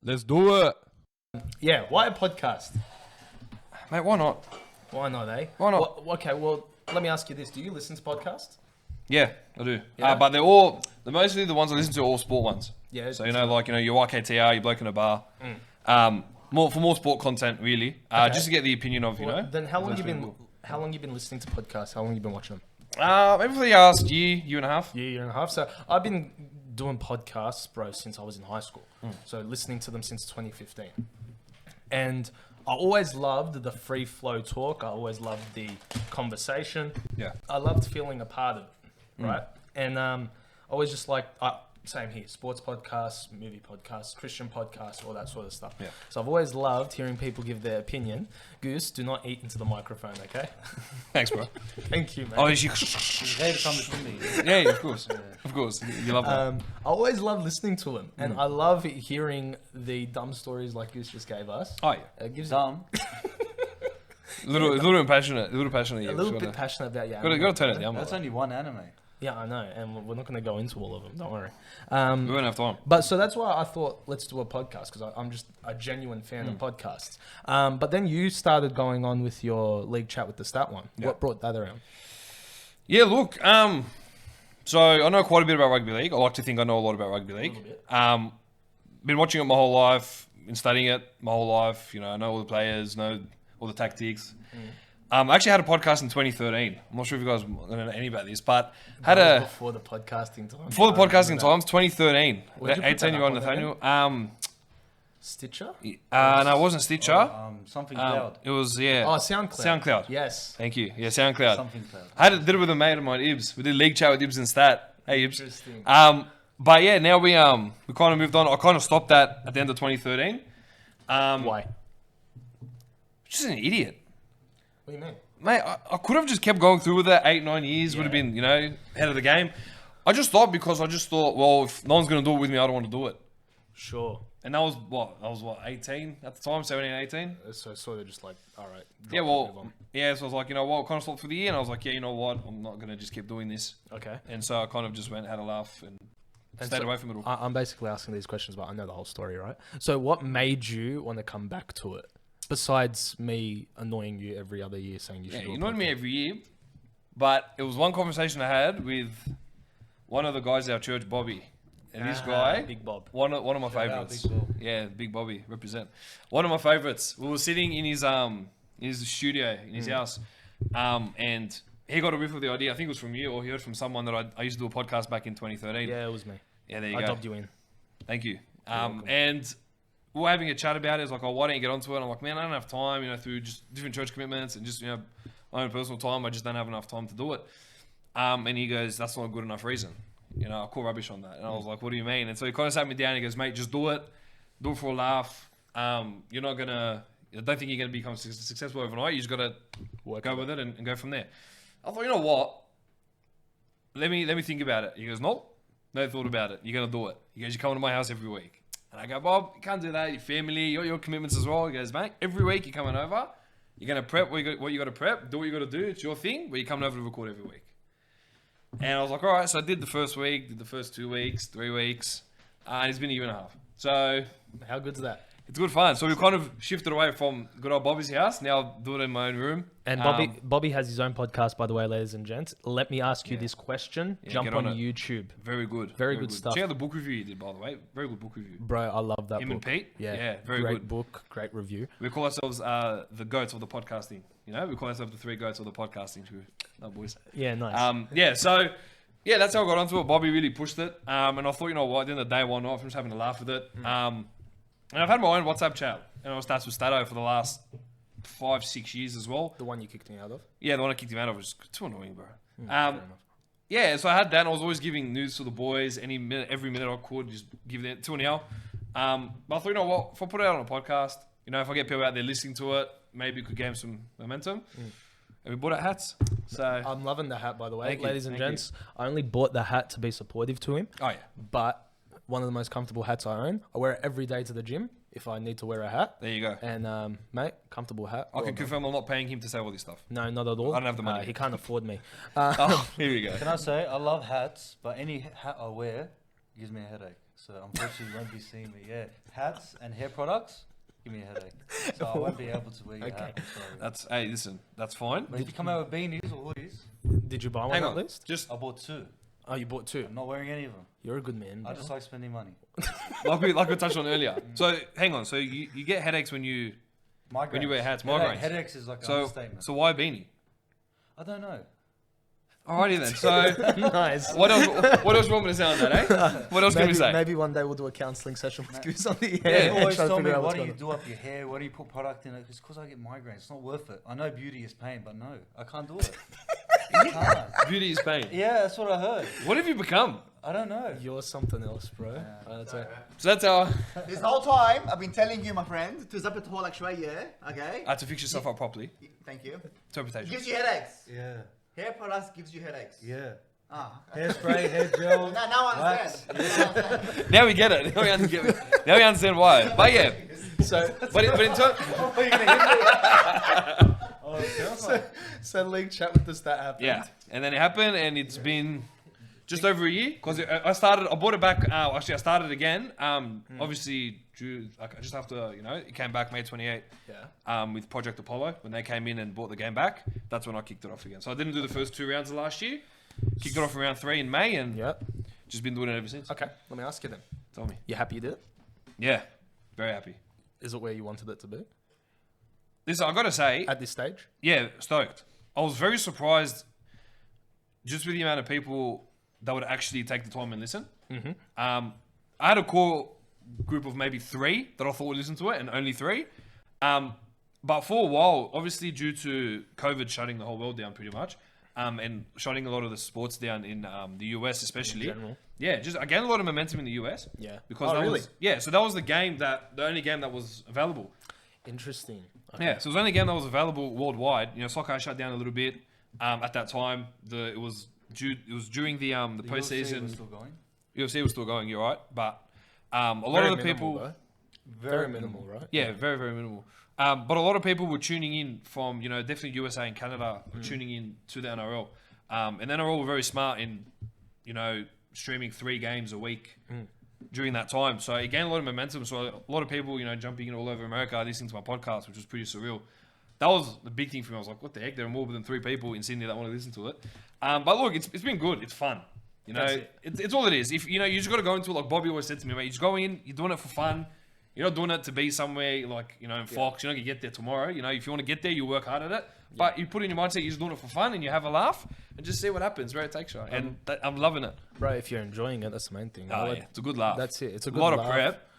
Let's do it. Yeah, why a podcast? Mate, why not? Why not, eh? Why not? Okay, well, let me ask you this. Do you listen to podcasts? Yeah, I do. Yeah? But mostly the ones I listen to are all sport ones. Yeah. So, your YKTR, your bloke in a bar. More sport content, really. Okay. Just to get the opinion of, Then how long those you been? people. How long you been listening to podcasts? How long you been watching them? Maybe for the last year and a half. Year and a half. So I've been doing podcasts, bro, since I was in high school. So listening to them since 2015. And I always loved the free flow talk. I always loved the conversation. Yeah. I loved feeling a part of it, right? And always just like, same here, sports podcasts, movie podcasts, Christian podcasts, all that sort of stuff. Yeah. So I've always loved hearing people give their opinion. Goose, do not eat into the microphone, okay? Thanks, bro. Thank you, man. Oh, You gave it something to me. yeah, of course. Of course. You love that. I always love listening to him, and I love hearing the dumb stories like Goose just gave us. Oh, yeah. It gives Dumb. A little passionate. a little bit passionate about Gotta turn it down. That's Bro. only one anime. Yeah, I know, and we're not going to go into all of them. Don't worry. We won't have time. But so that's why I thought let's do a podcast because I'm just a genuine fan of podcasts. But then you started going on with your league chat with the stat one. Yeah. What brought that around? Yeah, look. So I know quite a bit about rugby league. I like to think I know a lot about rugby league. little bit. Been watching it my whole life. Been studying it my whole life. I know all the players, know all the tactics. I actually had a podcast in 2013. I'm not sure if you guys know any about this, but That was before the podcasting time. before the I remember podcasting that. times, 2013. Where'd you put that 18-year-old up on Nathaniel. Stitcher? No, it wasn't Stitcher. Something cloud. It was Oh, SoundCloud. SoundCloud. Yes. Thank you. Yeah, SoundCloud. Something cloud. I did it with a mate of mine, Ibs. We did league chat with Ibs and Stat. Hey, Ibs. Interesting. But yeah, now we kind of moved on. I kind of stopped that at the end of 2013. Why? Just an idiot. What do you mean? Mate, I could have just kept going through with it. 8-9 years would have been, head of the game. I just thought, well, if no one's going to do it with me, I don't want to do it. Sure. And that was what? 18 at the time, 17, 18? So sort of just like, all right. Yeah, move on. so I was like, kind of stopped for the year. And I was like, yeah, you know what? I'm not going to just keep doing this. Okay. And so I kind of just went, had a laugh and stayed away from it all. I'm basically asking these questions, but I know the whole story, right? So what made you want to come back to it? Besides me annoying you every other year saying you should Yeah, do you a annoyed me podcast. every year. But it was one conversation I had with one of the guys at our church, Bobby. And this guy, Big Bob. one of my Shout out, favorites. Big Bob. Yeah, Big Bobby, represent. One of my favorites. We were sitting in his studio, in his house. And he got a whiff of the idea. I think it was from you, or he heard from someone that I used to do a podcast back in 2013. Yeah, it was me. Yeah, there you I go. dubbed you in. Thank you. welcome. And we were having a chat about it. It's like, why don't you get onto it? I'm like, man, I don't have time, through just different church commitments and just, my own personal time. I just don't have enough time to do it. And he goes, that's not a good enough reason. I call rubbish on that. And I was like, what do you mean? And so he kind of sat me down and he goes, mate, just do it. Do it for a laugh. You're not going to, I don't think you're going to become successful overnight. You just got to go with it and go from there. I thought, you know what? Let me think about it. He goes, nope, no thought about it. You're going to do it. He goes, you're coming to my house every week. And I go, Bob, you can't do that. Your family, your commitments as well. He goes, mate, every week you're coming over. You're going to prep what you got to prep. Do what you got to do. It's your thing. But you're coming over to record every week. And I was like, all right. So I did the first week, did the first 2 weeks, 3 weeks. And it's been a year and a half. So How good's that? it's good fun. So we've kind of shifted away from good old Bobby's house. Now I'll do it in my own room. And Bobby has his own podcast, by the way, ladies and gents. Let me ask you this question. Yeah, Jump get on on it. YouTube. Very good. Very good stuff. Check out the book review you did, by the way. Very good book review. Bro, I love that Him book. and Pete? Yeah, Yeah, very great good. book, great review. We call ourselves the goats of the podcasting. We call ourselves the 3 goats of the podcasting crew. No, boys. Yeah, nice. That's how I got onto it. Bobby really pushed it. And I thought, you know what, at the end of the day, why not? I'm just having a laugh with it. And I've had my own WhatsApp chat. And I was starts with Stato for the last 5-6 years as well. The one you kicked me out of? Yeah, the one I kicked him out of was too annoying, bro. Fair enough. Yeah, so I had that, and I was always giving news to the boys every minute I could, just give it to an hour. But I thought, you know what, if I put it out on a podcast, if I get people out there listening to it, maybe it could gain some momentum. And we bought out hats. So I'm loving the hat, by the way, Thank you, ladies and thank gents. I only bought the hat to be supportive to him, oh yeah, but one of the most comfortable hats I own. I wear it every day to the gym if I need to wear a hat. there you go. And, mate, comfortable hat. I can confirm I'm not paying him to say all this stuff. No, not at all. I don't have the money. He can't afford me. Oh, here we go. Can I say, I love hats, but any hat I wear gives me a headache. so unfortunately you won't be seeing me. Yeah, hats and hair products give me a headache, so I won't be able to wear your hat. I'm sorry. Hey, listen, that's fine. But if you come out with beanies or hoodies, Did you buy one Hang at on, least? just I bought 2. Oh, you bought 2. I'm not wearing any of them. You're a good man. I just like spending money. like we touched on earlier. So hang on, so you get headaches when you Migraines. wear hats, Headache- migraines. Headaches is like an So understatement. so why beanie? I don't know. Alrighty then. So Nice. what else? What else you want me to say on that? Eh? What else can we say? Maybe one day we'll do a counselling session with Goose on the People air. always try to tell me, figure out why what's do you going do up your hair? Why do you put product in it? It's because I get migraines. It's not worth it. I know beauty is pain, but no, I can't do it. I can't. Beauty is pain. Yeah, that's what I heard. What have you become? I don't know. on. You're something else, bro. That's it. So that's our. This whole time, I've been telling you, my friend, to zap it like شوية, okay? To fix yourself up properly. Thank you. Interpretation. Gives you headaches. Yeah, Hair products gives you headaches. yeah. Ah. Hairspray, hair gel. Now I wax. understand. Now I understand. Now we get it. Now we understand why. But yeah. So, But in terms. so league chat with us that happened. Yeah. And then it happened, and it's been just over a year because I bought it back. Actually, I started again. Obviously, just after it came back May 28. Yeah. With Project Apollo when they came in and bought the game back. That's when I kicked it off again. So I didn't do the first 2 rounds of last year. Kicked it off in round 3 in May, and Yep. just been doing it ever since. Okay. Let me ask you then. Tell me. You happy you did it? Yeah. Very happy. Is it where you wanted it to be Listen, I got to say, at this stage? yeah, stoked. I was very surprised just with the amount of people that would actually take the time and listen. Mm-hmm. I had a core group of maybe 3 that I thought would listen to it, and only 3. But for a while, obviously due to COVID shutting the whole world down pretty much, and shutting a lot of the sports down in the US especially. In general. Yeah, just I gained a lot of momentum in the US. Yeah. Because Oh, that really? was so that was the only game that was available. Interesting. Okay. Yeah, so it was the only game that was available worldwide. Soccer shut down a little bit at that time. It was during the The UFC postseason. was still going. UFC was still going. You're right, but a lot Very of the minimal, people. though. Very minimal, right? Yeah, very, very minimal. But a lot of people were tuning in from, definitely USA and Canada, were tuning in to the NRL. And the NRL were very smart in, streaming 3 games a week during that time. So it gained a lot of momentum. So a lot of people, jumping in all over America, listening to my podcast, which was pretty surreal. That was the big thing for me. I was like, what the heck? There are more than 3 people in Sydney that want to listen to it. But look, it's been good. It's fun. It's all it is. If you just got to go into it, like Bobby always said to me, mate, you just go in, you're doing it for fun. You're not doing it to be somewhere like, in Fox. You're not going to get there tomorrow. If you want to get there, you work hard at it. But you put in your mindset, you're just doing it for fun and you have a laugh and just see what happens, where it takes you. And I'm loving it. Bro, if you're enjoying it, that's the main thing. Oh, yeah. It's a good laugh. That's it. It's a A good lot laugh. of prep.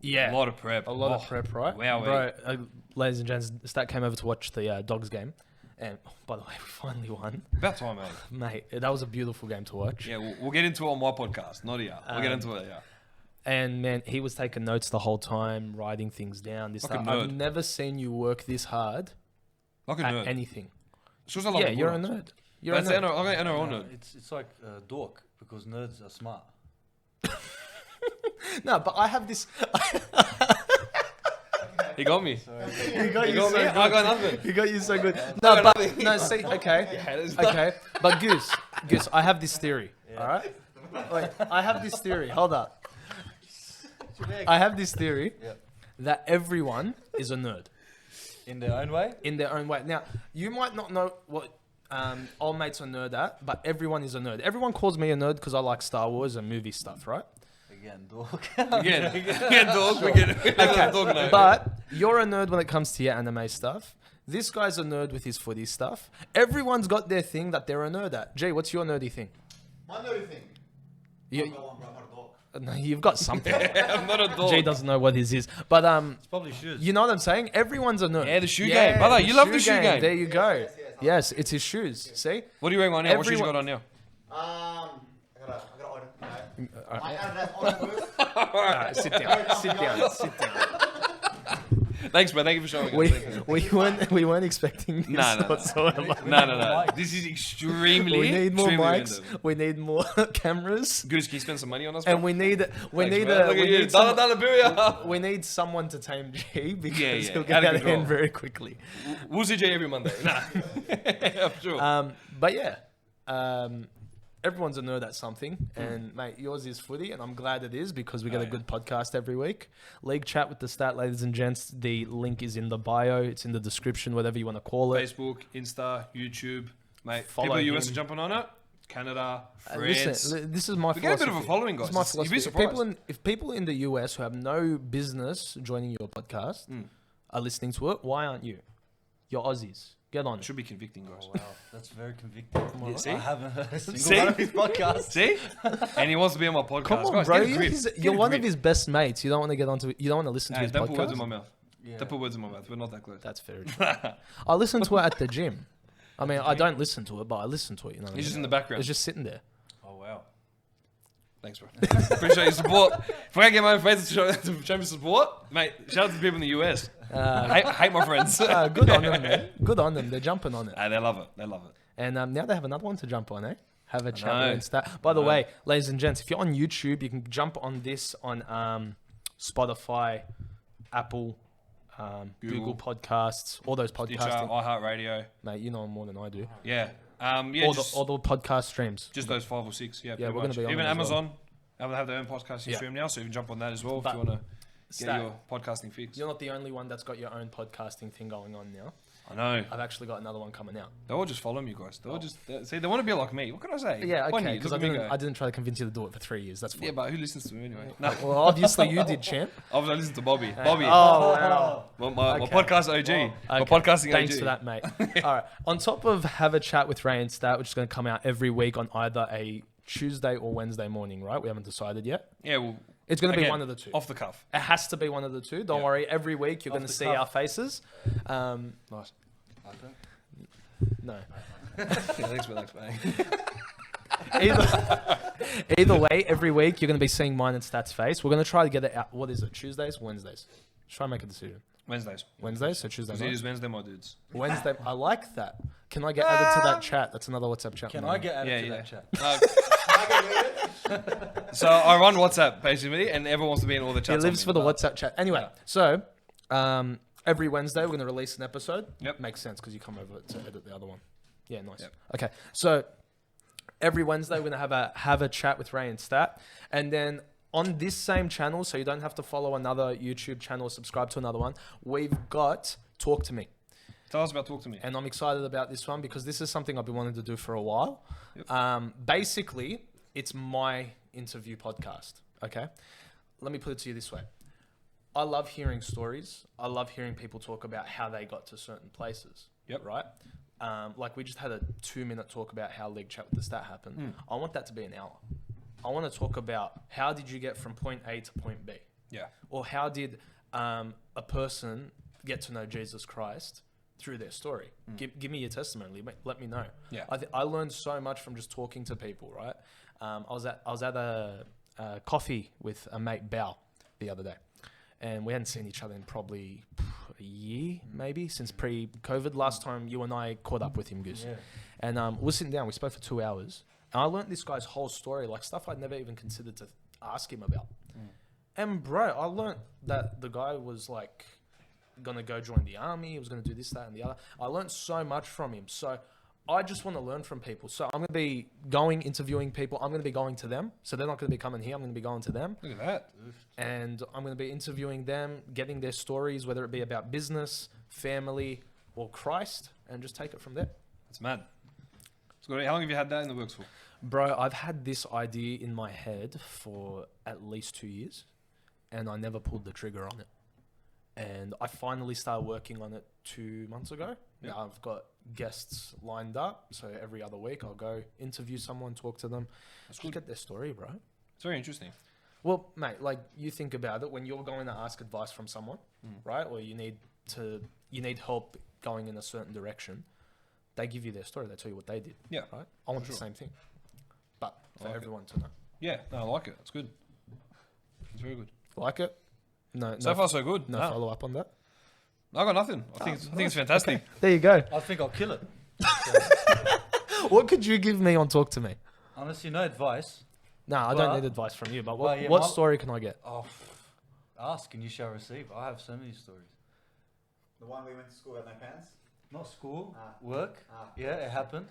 Yeah. A lot of prep. A lot of prep, right? Wow. Bro, ladies and gents, Stat came over to watch the Dogs game. And, by the way, we finally won. About time, mate. Mate, that was a beautiful game to watch. Yeah, we'll get into it on my podcast. Not here. We'll get into it, yeah. And, man, he was taking notes the whole time, writing things down. Like a I've nerd. never seen you work this hard Like a at nerd. anything. It's just I love Yeah, the you're a Bulldogs. nerd. You're a That's nerd. NRL nerd. It's like dork because nerds are smart. No, but I have this... He got me. He got He got me. I got nothing. He got you so good. No, but no. See, okay, okay. But Goose, I have this theory. All right. Like, I have this theory. Hold up. I have this theory that everyone is a nerd In their own way. in their own way. Now, you might not know what old mates are nerd at, but everyone is a nerd. Everyone calls me a nerd because I like Star Wars and movie stuff, right? Again, dork. Again, dog. We get it. Okay, Dog now. but you're a nerd when it comes to your anime stuff. This guy's a nerd with his footy stuff. Everyone's got their thing that they're a nerd at. Jay, what's your nerdy thing? My nerdy thing. You, I'm not a dog. no, you've got something. I'm not a dog. Jay doesn't know what his is, but It's probably shoes. you know what I'm saying? Everyone's a nerd. Yeah, the shoe game. Brother, you love the shoe game. There you go. Yes, Yes, it's his shoes. See? What are you wearing right now? What shoes you Everyone- got on now? I gotta order. My Adidas order first. Alright, sit down. Thanks, bro. Thank you for showing us. We weren't expecting this No. whatsoever. No. This is extremely. We need more extremely mics. random. We need more cameras, Good, can you spend some money on us? and bro? we need Thanks, bro. Look at you. Dollar bill, yeah. we need someone to tame G because Yeah, he'll out get of out of control. hand very quickly. We'll see Jay every Monday. Nah, I'm sure. But yeah, everyone's a nerd at something, and mate, yours is footy, and I'm glad it is because we get a good podcast every week. League chat with the stat, ladies and gents. The link is in the bio. It's in the description, whatever you want to call it. Facebook, Insta, YouTube, mate. Follow People in the US him. are jumping on it. Canada, Listen, France. this is my We get a philosophy. bit of a following, guys. This is my You'd be philosophy. surprised. If people in the US who have no business joining your podcast are listening to it, why aren't you? You're Aussies. Get on It it. should be convicting, guys. Oh, wow, that's very convicting. Yeah, see? I haven't heard a single See? one of his podcasts. See? And he wants to be on my podcast. Come on, guys, bro. get a You're, grip. his, Get you're a one of grip. his best mates. You don't want to get onto. You don't want to listen to Hey, his don't put words in my podcast. mouth. Yeah. Don't put words in my mouth. We're not that close. That's very true. I listen to it at the gym. I mean, I don't listen to it, but I listen to it. You know, what I He's mean? just in the background. It's just sitting there. Oh, wow. Thanks, bro. Appreciate your support. If I can't get my own friends to show me support, mate, shout out to the people in the US. I hate my friends. Good on them, man. Good on them. They're jumping on it. They love it. They love it. And now they have another one to jump on, eh? Have a chat know. and stuff. By the I know. way, ladies and gents, if you're on YouTube, you can jump on this on Spotify, Apple, Google Podcasts, all those Stitcher, podcasting. iHeartRadio. Mate, you know them more than I do. Yeah. all, Just, the podcast streams. just those 5 or 6. Yeah, Yeah, pretty we're gonna much. be on Even them as well. Amazon have their own podcasting Yeah. stream now, so you can jump on that as well But if you want to get Stat, your podcasting fix. you're not the only one that's got your own podcasting thing going on now. I know. I've actually got another one coming out. They all just follow me, guys. They all just see. They want to be like me. What can I say? Yeah, Funny, okay, because look I at me didn't, go. I didn't try to convince you to do it for 3 years. That's fine. Yeah, but who listens to me anyway? No, Well, obviously you did, champ. I listened to Bobby. Bobby, Oh, wow. my Okay. podcast OG. My Okay, podcasting Thanks OG. for that, mate. All right. On top of Have a Chat with Ray and Stat, which is going to come out every week on either a Tuesday or Wednesday morning, right? We haven't decided yet. Yeah, well, It's going to be again, one of the two. off the cuff. It has to be one of the two. Don't Yeah. worry. Every week you're Off going to the see cuff. our faces. Nice. No. Yeah, thanks, man. Either way, every week you're going to be seeing mine and Stat's face. We're going to try to get it out. What is it? Tuesdays, Wednesdays? Try and make a decision. Wednesdays. Wednesdays, so Tuesday Because it night. is Wednesday, my dudes. Wednesday. I like that. Can I get added to that chat? That's another WhatsApp chat. Can now. I get added Yeah, to yeah. that chat? So I run WhatsApp basically, and everyone wants to be in all the He chats. lives on for me. the WhatsApp chat. Anyway, so every Wednesday we're going to release an episode. Yep. Makes sense because you come over to edit the other one. Yeah, nice. Yep. Okay, so every Wednesday we're going to have a chat with Ray and Stat, and then on this same channel, so you don't have to follow another YouTube channel or subscribe to another one. We've got Talk to Me, Tell us about Talk to Me. and I'm excited about this one because this is something I've been wanting to do for a while. Yep. Basically, it's my interview podcast. Okay, let me put it to you this way. I love hearing stories. I love hearing people talk about how they got to certain places. Yep. Right? Like we just had a 2-minute talk about how League Chat with the Stat happened. I want that to be an hour. I want to talk about how did you get from point A to point B? Yeah. Or how did a person get to know Jesus Christ through their story? Give me your testimony. Let me know. Yeah. I learned so much from just talking to people, right? I was at a coffee with a mate, Bao, the other day. And we hadn't seen each other in probably a year, maybe, since pre-COVID. Last time you and I caught up with him, Goose. Yeah. And we're sitting down. We spoke for 2 hours. And I learned this guy's whole story, like stuff I'd never even considered to ask him about. And bro, I learned that the guy was like going to go join the army. He was going to do this, that, and the other. I learned so much from him. So I just want to learn from people. So I'm going to be interviewing people. I'm going to be going to them. So they're not going to be coming here. I'm going to be going to them. Look at that. And I'm going to be interviewing them, getting their stories, whether it be about business, family, or Christ, and just take it from there. It's mad. It's good. How long have you had that in the works for? Bro, I've had this idea in my head for at least 2 years, and I never pulled the trigger on it. And I finally started working on it 2 months ago. Yeah. Now I've got guests lined up, so every other week I'll go interview someone, talk to them, That's just good. get their story, bro. It's very interesting. Well, mate, like you think about it, when you're going to ask advice from someone, right? Or you need help going in a certain direction, they give you their story. They tell you what they did. Yeah. Right? I want sure. the same thing, but for like it. everyone to know. Yeah. No, I like it. It's good. It's very good. Like it? No, So far, so good. no No, follow up on that. I got nothing. I think it's fantastic. There you go. I think I'll kill it. What could you give me on Talk to Me? Honestly, no advice. No, I Well, don't need advice from you, but well, what, yeah, what my- story can I get? Oh, ask and you shall receive. I have so many stories. The one we went to school at my pants. Not school, Ah. work. Ah. Yeah, it happened.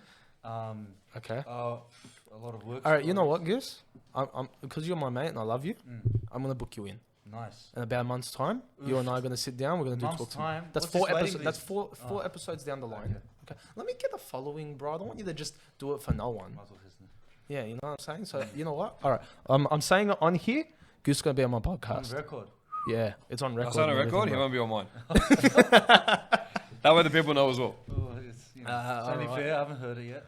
Okay. A lot of work. All right. You know what, Goose? I'm because you're my mate and I love you. I'm gonna book you in. Nice. In about a month's time, you and I are gonna sit down. We're gonna do Month's talk time? That's What's 4 this waiting episodes. That's list? four episodes down the line. Okay. Let me get a following, bro. I don't want you to just do it for no one. Might as well listen. Yeah, you know what I'm saying. So you know what? All right. I'm saying it on here. Goose is gonna be on my On podcast. record. Yeah, it's on record. I'll sign a and everything, record. He bro. won't be on mine. That way the people know as well. Oh, it's only alright. fair. I haven't heard it yet.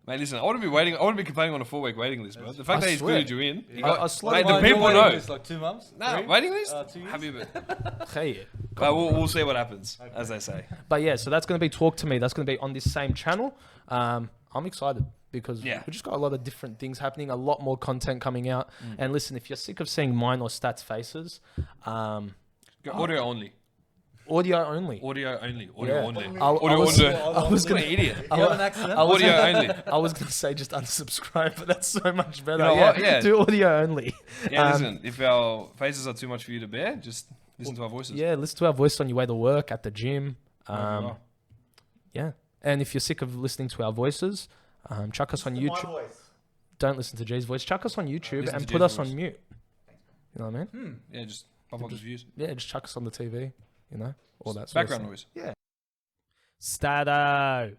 Mate, listen, I wouldn't be waiting. I wouldn't be complaining on a 4-week waiting list, bro. The fact I that he's swear. glued you in, you I got, slowed mate, mine. the Your people Waiting know. list, like 2 months. Nah, 3? waiting list. 2 years. Happy with it. Hey. But we'll see what happens, as they say. But yeah, so that's going to be Talk to Me. That's going to be on this same channel. I'm excited because Yeah. we just got a lot of different things happening, a lot more content coming out. And listen, if you're sick of seeing mine or Stats faces, Go audio only. audio only. Audio only. Audio Yeah. only. I Audio was- only. I was What gonna, an idiot. You have an accident? Audio only. I was gonna say just unsubscribe, but that's so much better. You know yeah, what? Yeah. do audio only. Yeah, listen, if our faces are too much for you to bear, just listen to our voices. Yeah, listen to our voice on your way to work, at the gym. Wow. Yeah, and if you're sick of listening to our voices, chuck us on My YouTube. voice. Don't listen to Jay's voice. Chuck us on YouTube Listen and to put Jay's us voice. on mute. You know what I mean? Yeah, just pop up his views. Yeah, just chuck us on the TV. You know, all that sort Background of noise. stuff. Stato.